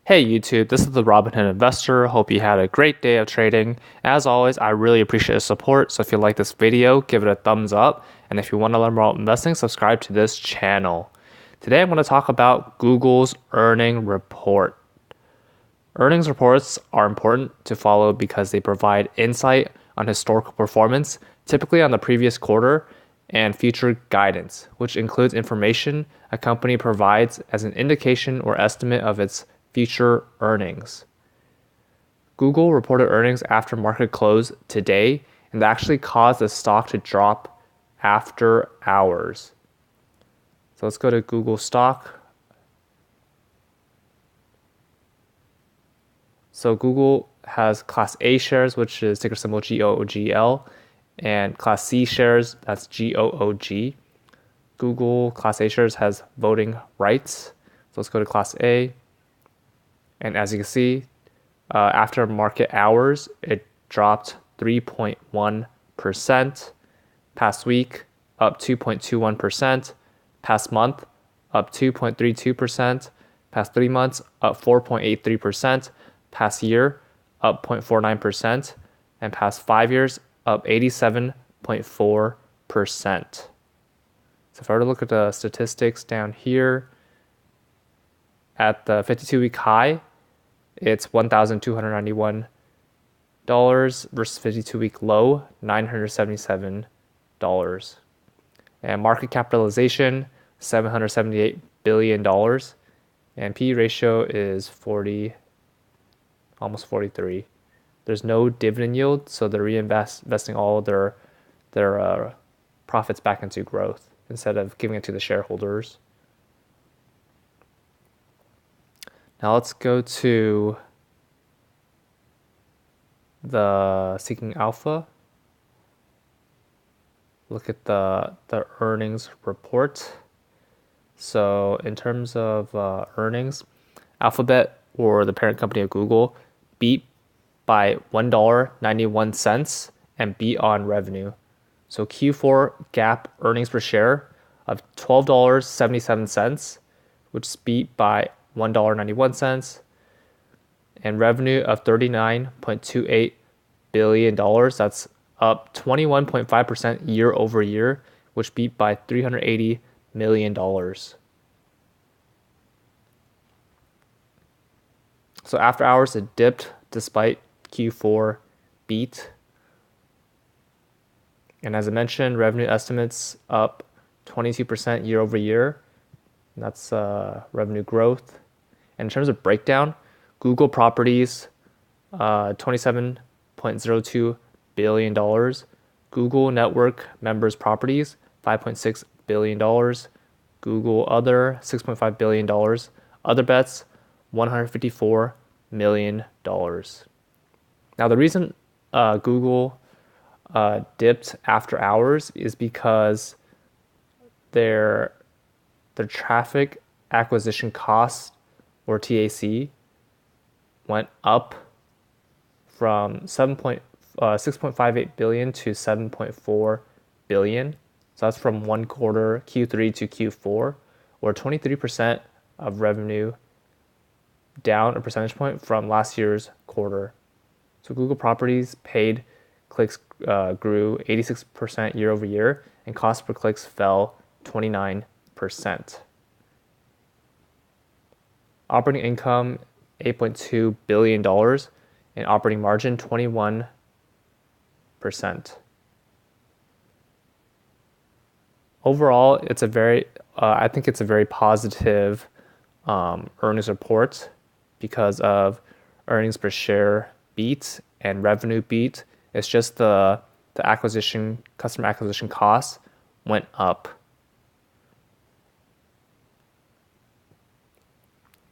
Hey YouTube, this is the Robinhood Investor. Hope you had a great day of trading. As always, I really appreciate the support. So if you like this video, give it a thumbs up. And if you want to learn more about investing, subscribe to this channel. Today I'm going to talk about Google's earning report. Earnings reports are important to follow because they provide insight on historical performance, typically on the previous quarter, and future guidance, which includes information a company provides as an indication or estimate of its future earnings. Google reported earnings after market close today, and that actually caused the stock to drop after hours. So let's go to Google stock. So Google has Class A shares, which is ticker symbol GOOGL, and Class C shares, that's GOOG. Google Class A shares has voting rights. So let's go to Class A. And as you can see, after market hours, it dropped 3.1%. Past week, up 2.21%. Past month, up 2.32%. Past 3 months, up 4.83%. Past year, up 0.49%. And past 5 years, up 87.4%. So if I were to look at the statistics down here, at the 52-week high, it's $1,291 versus 52-week low, $977. And market capitalization, $778 billion. And PE ratio is 40, almost 43. There's no dividend yield, so they're reinvesting all their profits back into growth instead of giving it to the shareholders. Now let's go to the Seeking Alpha. Look at the earnings report. So in terms of earnings, Alphabet, or the parent company of Google, beat by $1.91 and beat on revenue. So Q4 GAAP earnings per share of $12.77, which beat by $1.91, and revenue of $39.28 billion. That's up 21.5% year over year, which beat by $380 million. So after hours, it dipped despite Q4 beat. And as I mentioned, revenue estimates up 22% year over year. And that's revenue growth. And in terms of breakdown, Google properties, $27.02 billion. Google network members properties, $5.6 billion. Google other, $6.5 billion. Other bets, $154 million. Now the reason Google dipped after hours is because their traffic acquisition costs, or TAC, went up from 6.58 billion to 7.4 billion. So that's from one quarter, Q3 to Q4, or 23% of revenue, down a percentage point from last year's quarter. So Google properties paid clicks grew 86% year over year, and cost per clicks fell 29%. Operating income, $8.2 billion, and operating margin, 21%. Overall, it's a very, I think it's a very positive earnings report because of earnings per share beat and revenue beat. It's just the customer acquisition costs went up.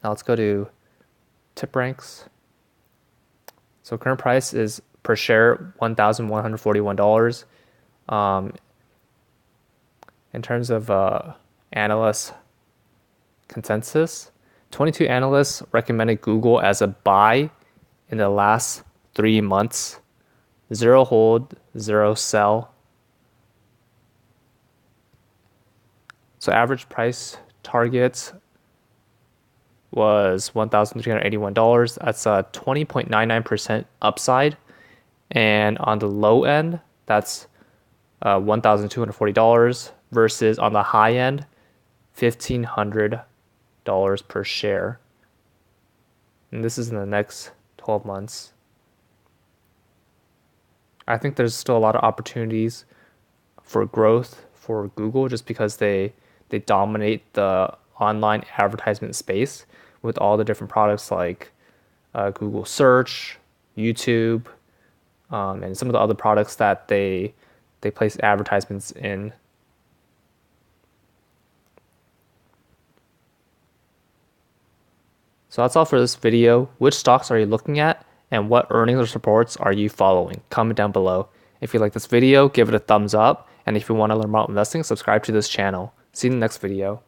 Now let's go to tip ranks. So current price is per share $1,141. In terms of analyst consensus, 22 analysts recommended Google as a buy in the last 3 months. 0 hold, 0 sell. So average price targets was $1,381. That's a 20.99% upside. And on the low end, that's $1,240 versus on the high end, $1,500 per share. And this is in the next 12 months. I think there's still a lot of opportunities for growth for Google just because they dominate the online advertisement space with all the different products like Google Search, YouTube, and some of the other products that they place advertisements in. So that's all for this video. Which stocks are you looking at, and what earnings or supports are you following? Comment down below. If you like this video, give it a thumbs up, and if you want to learn about investing, subscribe to this channel. See you in the next video.